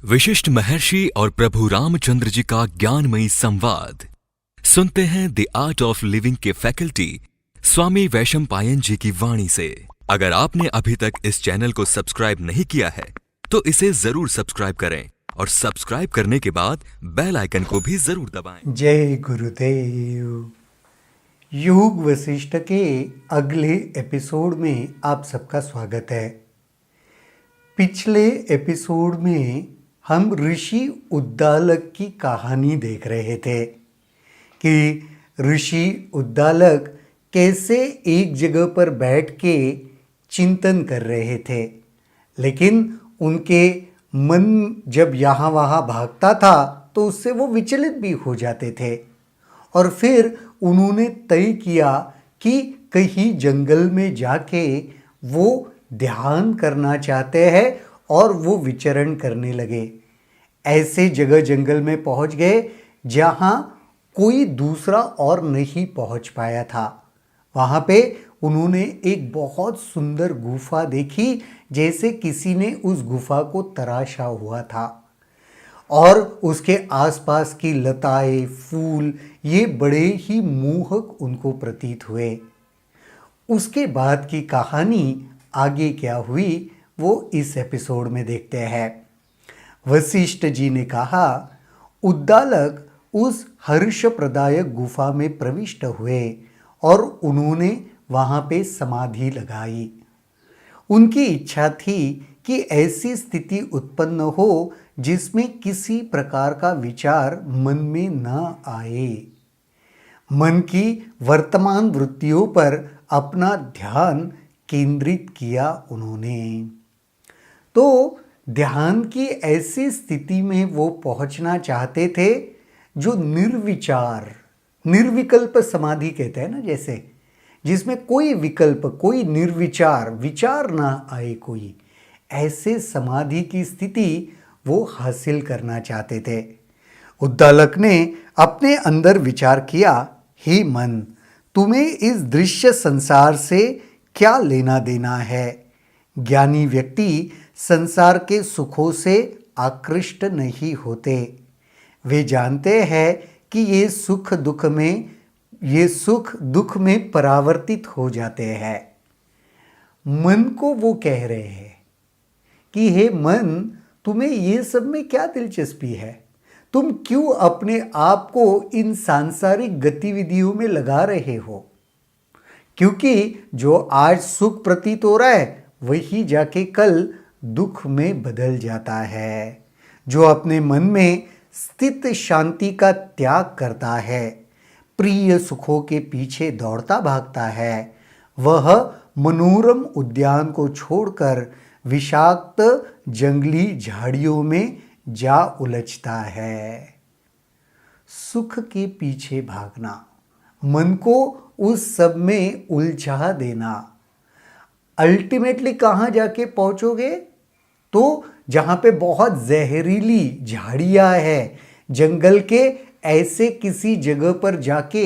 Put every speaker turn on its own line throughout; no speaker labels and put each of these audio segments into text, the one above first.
विशिष्ट महर्षि और प्रभु रामचंद्र जी का ज्ञानमयी संवाद सुनते हैं द आर्ट ऑफ लिविंग के फैकल्टी स्वामी वैशंपायन जी की वाणी से। अगर आपने अभी तक इस चैनल को सब्सक्राइब नहीं किया है तो इसे जरूर सब्सक्राइब करें और सब्सक्राइब करने के बाद बेल आइकन को भी जरूर दबाएं।
जय गुरुदेव। योग वशिष्ठ के अगले एपिसोड में आप सबका स्वागत है। पिछले एपिसोड में हम ऋषि उद्दालक की कहानी देख रहे थे कि ऋषि उद्दालक कैसे एक जगह पर बैठ के चिंतन कर रहे थे, लेकिन उनके मन जब यहाँ वहाँ भागता था तो उससे वो विचलित भी हो जाते थे। और फिर उन्होंने तय किया कि कहीं जंगल में जाके वो ध्यान करना चाहते हैं और वो विचरण करने लगे। ऐसे जगह जंगल में पहुंच गए जहां कोई दूसरा और नहीं पहुंच पाया था। वहां पे उन्होंने एक बहुत सुंदर गुफा देखी, जैसे किसी ने उस गुफा को तराशा हुआ था और उसके आसपास की लताएं, फूल ये बड़े ही मोहक उनको प्रतीत हुए। उसके बाद की कहानी आगे क्या हुई वो इस एपिसोड में देखते हैं। वशिष्ठ जी ने कहा, उद्दालक उस हर्षप्रदायक गुफा में प्रविष्ट हुए और उन्होंने वहां पे समाधि लगाई। उनकी इच्छा थी कि ऐसी स्थिति उत्पन्न हो जिसमें किसी प्रकार का विचार मन में न आए। मन की वर्तमान वृत्तियों पर अपना ध्यान केंद्रित किया उन्होंने। तो ध्यान की ऐसी स्थिति में वो पहुंचना चाहते थे जो निर्विचार, निर्विकल्प समाधि कहते हैं ना, जैसे जिसमें कोई विकल्प, कोई निर्विचार, विचार ना आए कोई, ऐसे समाधि की स्थिति वो हासिल करना चाहते थे। उद्दालक ने अपने अंदर विचार किया, हे मन, तुम्हें इस दृश्य संसार से क्या लेना देना है। ज्ञानी व्यक्ति संसार के सुखों से आकृष्ट नहीं होते। वे जानते हैं कि ये सुख दुख में परावर्तित हो जाते हैं। मन को वो कह रहे हैं कि हे मन, तुम्हें ये सब में क्या दिलचस्पी है? तुम क्यों अपने आप को इन सांसारिक गतिविधियों में लगा रहे हो? क्योंकि जो आज सुख प्रतीत हो रहा है वही जाके कल दुख में बदल जाता है। जो अपने मन में स्थित शांति का त्याग करता है, प्रिय सुखों के पीछे दौड़ता भागता है, वह मनोरम उद्यान को छोड़कर विषाक्त जंगली झाड़ियों में जा उलझता है। सुख के पीछे भागना, मन को उस सब में उलझा देना, अल्टीमेटली कहाँ जाके पहुंचोगे? तो जहाँ पे बहुत जहरीली झाड़ियाँ है, जंगल के ऐसे किसी जगह पर जाके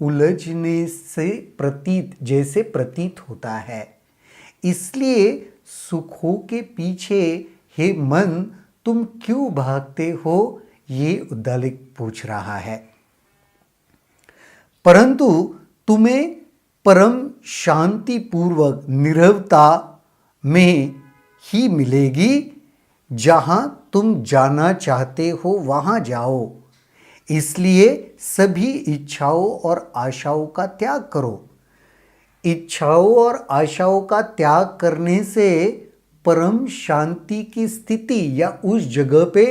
उलझने से जैसे प्रतीत होता है। इसलिए सुखों के पीछे हे मन तुम क्यों भागते हो, ये उद्दालक पूछ रहा है। परंतु तुम्हें परम शांतिपूर्वक निरवता में ही मिलेगी। जहां तुम जाना चाहते हो वहां जाओ। इसलिए सभी इच्छाओं और आशाओं का त्याग करो। इच्छाओं और आशाओं का त्याग करने से परम शांति की स्थिति या उस जगह पे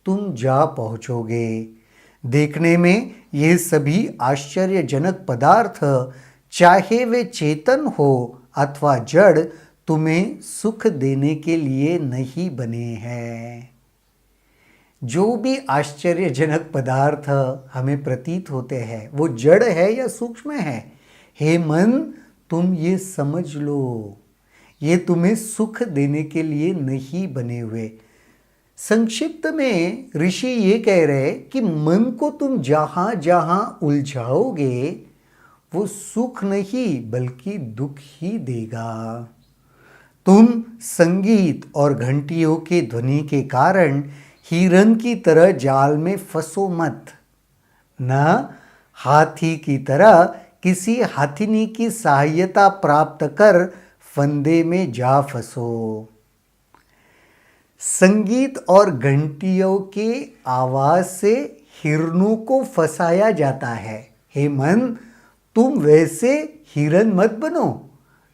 तुम जा पहुंचोगे। देखने में ये सभी आश्चर्यजनक पदार्थ, चाहे वे चेतन हो अथवा जड़, तुम्हें सुख देने के लिए नहीं बने हैं। जो भी आश्चर्यजनक पदार्थ हमें प्रतीत होते हैं वो जड़ है या सूक्ष्म है। हे मन, तुम ये समझ लो, ये तुम्हें सुख देने के लिए नहीं बने हुए। संक्षिप्त में ऋषि ये कह रहे कि मन को तुम जहां जहां उलझाओगे वो सुख नहीं बल्कि दुख ही देगा। तुम संगीत और घंटियों के ध्वनि के कारण हिरन की तरह जाल में फंसो मत, न हाथी की तरह किसी हाथिनी की सहायता प्राप्त कर फंदे में जा फंसो। संगीत और घंटियों के आवाज से हिरनों को फंसाया जाता है। हे मन, तुम वैसे हिरन मत बनो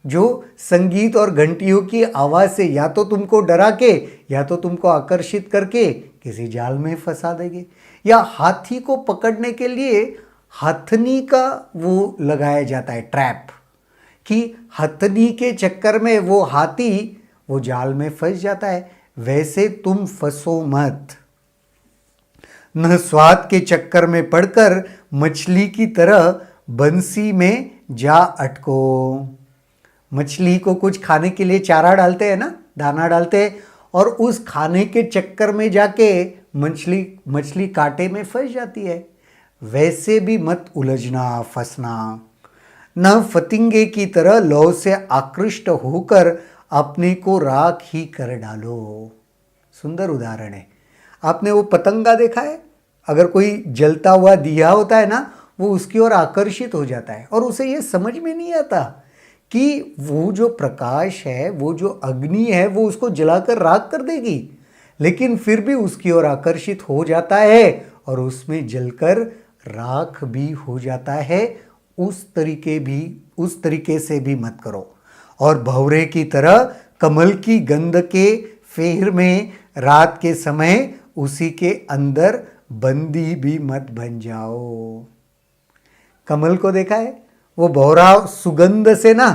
जो संगीत और घंटियों की आवाज से या तो तुमको डरा के या तो तुमको आकर्षित करके किसी जाल में फंसा देंगे, या हाथी को पकड़ने के लिए हथनी का वो लगाया जाता है ट्रैप, कि हथनी के चक्कर में वो हाथी वो जाल में फंस जाता है। वैसे तुम फंसो मत, न स्वाद के चक्कर में पड़कर मछली की तरह बंसी में जा अटको। मछली को कुछ खाने के लिए चारा डालते हैं ना, दाना डालते हैं, और उस खाने के चक्कर में जाके मछली कांटे में फंस जाती है। वैसे भी मत उलझना, फंसना। न फतिंगे की तरह लौ से आकृष्ट होकर अपने को राख ही कर डालो। सुंदर उदाहरण है। आपने वो पतंगा देखा है? अगर कोई जलता हुआ दिया होता है ना, वो उसकी ओर आकर्षित हो जाता है और उसे ये समझ में नहीं आता कि वो जो प्रकाश है, वो जो अग्नि है, वो उसको जलाकर राख कर देगी, लेकिन फिर भी उसकी ओर आकर्षित हो जाता है और उसमें जलकर राख भी हो जाता है। उस तरीके से भी मत करो। और भंवरे की तरह कमल की गंध के फेर में रात के समय उसी के अंदर बंदी भी मत बन जाओ। कमल को देखा है? वो भंवरा सुगंध से ना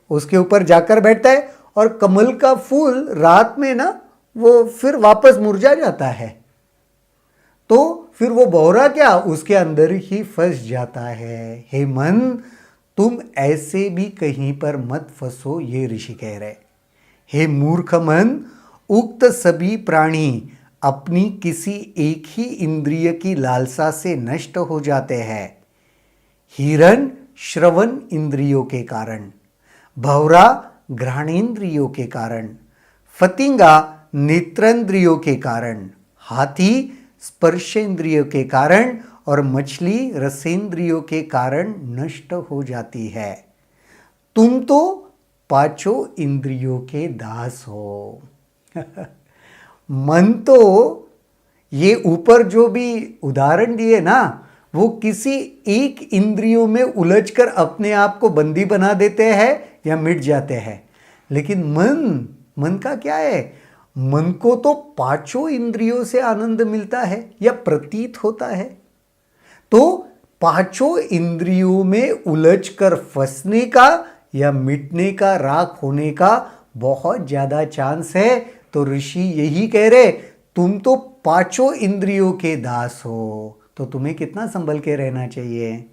उसके ऊपर जाकर बैठता है और कमल का फूल रात में ना वो फिर वापस मुरझा जाता है, तो फिर वो भंवरा क्या उसके अंदर ही फंस जाता है। हे मन, तुम ऐसे भी कहीं पर मत फंसो, ये ऋषि कह रहे। हे मूर्ख मन, उक्त सभी प्राणी अपनी किसी एक ही इंद्रिय की लालसा से नष्ट हो जाते हैं। हिरन श्रवण इंद्रियों के कारण, भंवरा घ्राणेन्द्रियों के कारण, फतिंगा नेत्रेंद्रियों के कारण, हाथी स्पर्शेंद्रियों के कारण और मछली रसेंद्रियों के कारण नष्ट हो जाती है। तुम तो पांचों इंद्रियों के दास हो। मन तो ये ऊपर जो भी उदाहरण दिए ना, वो किसी एक इंद्रियों में उलझकर अपने आप को बंदी बना देते हैं या मिट जाते हैं, लेकिन मन का क्या है? मन को तो पांचों इंद्रियों से आनंद मिलता है या प्रतीत होता है। तो पांचों इंद्रियों में उलझकर फंसने का या मिटने का, राख होने का बहुत ज्यादा चांस है। तो ऋषि यही कह रहे, तुम तो पांचों इंद्रियों के दास हो, तो तुम्हें कितना संभल के रहना चाहिए।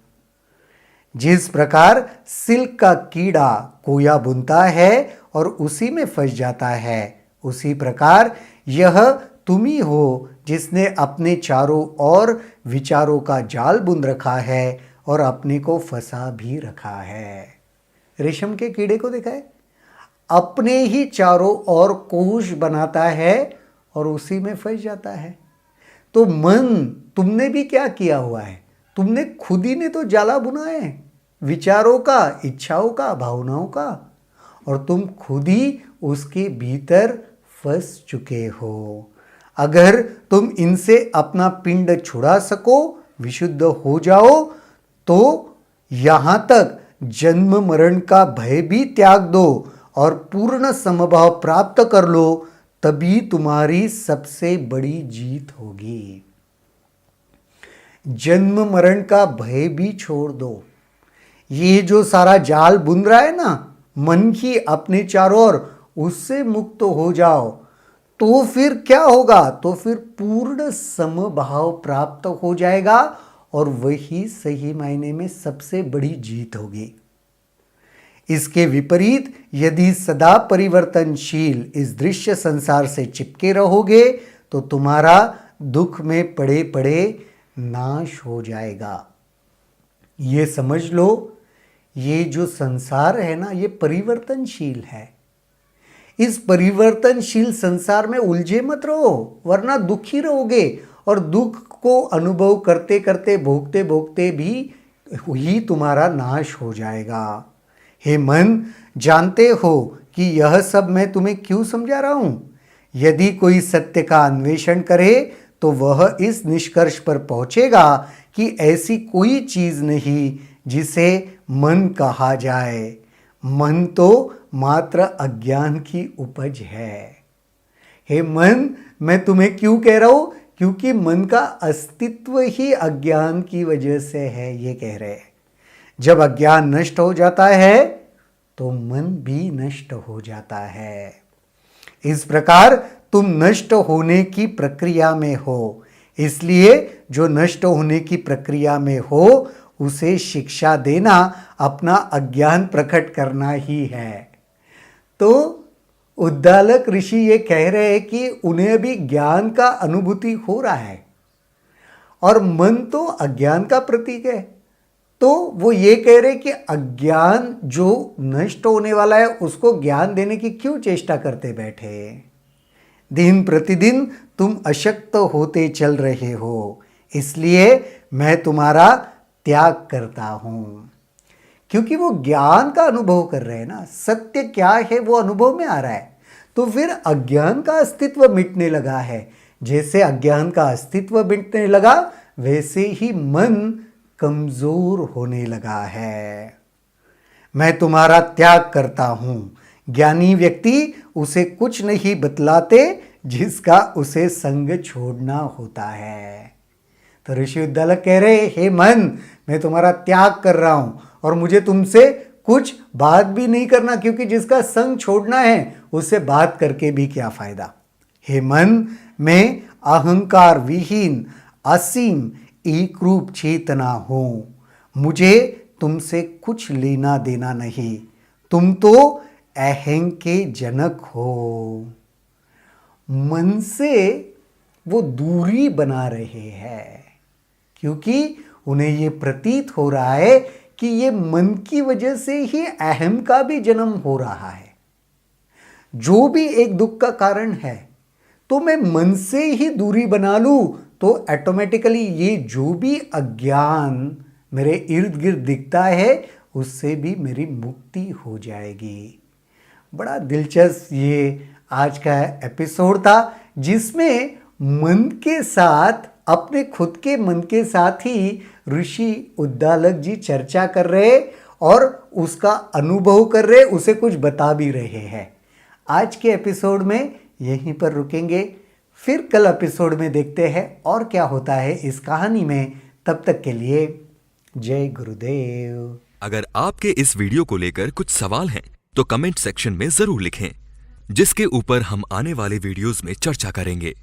जिस प्रकार सिल्क का कीड़ा कोया बुनता है और उसी में फंस जाता है, उसी प्रकार यह तुम ही हो जिसने अपने चारों ओर विचारों का जाल बुन रखा है और अपने को फंसा भी रखा है। रेशम के कीड़े को देखा है? अपने ही चारों ओर कोश बनाता है और उसी में फंस जाता है। तो मन, तुमने भी क्या किया हुआ है? तुमने खुद ही ने तो जाला बुना है विचारों का, इच्छाओं का, भावनाओं का, और तुम खुद ही उसके भीतर फंस चुके हो। अगर तुम इनसे अपना पिंड छुड़ा सको, विशुद्ध हो जाओ, तो यहां तक जन्म मरण का भय भी त्याग दो और पूर्ण समभाव प्राप्त कर लो, तभी तुम्हारी सबसे बड़ी जीत होगी। जन्म मरण का भय भी छोड़ दो। ये जो सारा जाल बुन रहा है ना मन ही अपने चारों ओर, उससे मुक्त हो जाओ, तो फिर क्या होगा? तो फिर पूर्ण समभाव प्राप्त हो जाएगा और वही सही मायने में सबसे बड़ी जीत होगी। इसके विपरीत यदि सदा परिवर्तनशील इस दृश्य संसार से चिपके रहोगे तो तुम्हारा दुख में पड़े पड़े नाश हो जाएगा। ये समझ लो, ये जो संसार है ना, ये परिवर्तनशील है। इस परिवर्तनशील संसार में उलझे मत रहो, वरना दुखी रहोगे और दुख को अनुभव करते करते भोगते भोगते भी ही तुम्हारा नाश हो जाएगा। हे मन, जानते हो कि यह सब मैं तुम्हें क्यों समझा रहा हूं? यदि कोई सत्य का अन्वेषण करे तो वह इस निष्कर्ष पर पहुंचेगा कि ऐसी कोई चीज नहीं जिसे मन कहा जाए। मन तो मात्र अज्ञान की उपज है। हे मन, मैं तुम्हें क्यों कह रहा हूं? क्योंकि मन का अस्तित्व ही अज्ञान की वजह से है, ये कह रहे हैं। जब अज्ञान नष्ट हो जाता है तो मन भी नष्ट हो जाता है। इस प्रकार तुम नष्ट होने की प्रक्रिया में हो, इसलिए जो नष्ट होने की प्रक्रिया में हो उसे शिक्षा देना अपना अज्ञान प्रकट करना ही है। तो उद्दालक ऋषि ये कह रहे हैं कि उन्हें अभी ज्ञान का अनुभूति हो रहा है और मन तो अज्ञान का प्रतीक है। तो वो ये कह रहे कि अज्ञान जो नष्ट होने वाला है उसको ज्ञान देने की क्यों चेष्टा करते बैठे? दिन प्रतिदिन तुम अशक्त होते चल रहे हो, इसलिए मैं तुम्हारा त्याग करता हूं। क्योंकि वो ज्ञान का अनुभव कर रहे हैं ना, सत्य क्या है वो अनुभव में आ रहा है, तो फिर अज्ञान का अस्तित्व मिटने लगा है। जैसे अज्ञान का अस्तित्व मिटने लगा वैसे ही मन कमजोर होने लगा है। मैं तुम्हारा त्याग करता हूं। ज्ञानी व्यक्ति उसे कुछ नहीं बतलाते जिसका उसे संग छोड़ना होता है। तो ऋषि उद्दालक कह रहे, हे मन, मैं तुम्हारा त्याग कर रहा हूं और मुझे तुमसे कुछ बात भी नहीं करना, क्योंकि जिसका संग छोड़ना है उससे बात करके भी क्या फायदा। हे मन, मैं अहंकार विहीन असीम एक रूप चेतना हूं। मुझे तुमसे कुछ लेना देना नहीं। तुम तो अहं के जनक हो। मन से वो दूरी बना रहे हैं क्योंकि उन्हें ये प्रतीत हो रहा है कि ये मन की वजह से ही अहम का भी जन्म हो रहा है। जो भी एक दुख का कारण है, तो मैं मन से ही दूरी बना लूं तो ऑटोमेटिकली ये जो भी अज्ञान मेरे इर्द गिर्द दिखता है उससे भी मेरी मुक्ति हो जाएगी। बड़ा दिलचस्प ये आज का एपिसोड था, जिसमें मन के साथ, अपने खुद के मन के साथ ही ऋषि उद्दालक जी चर्चा कर रहे और उसका अनुभव कर रहे, उसे कुछ बता भी रहे हैं। आज के एपिसोड में यहीं पर रुकेंगे, फिर कल एपिसोड में देखते हैं और क्या होता है इस कहानी में। तब तक के लिए जय गुरुदेव।
अगर आपके इस वीडियो को लेकर कुछ सवाल हैं तो कमेंट सेक्शन में जरूर लिखें, जिसके ऊपर हम आने वाले वीडियोस में चर्चा करेंगे।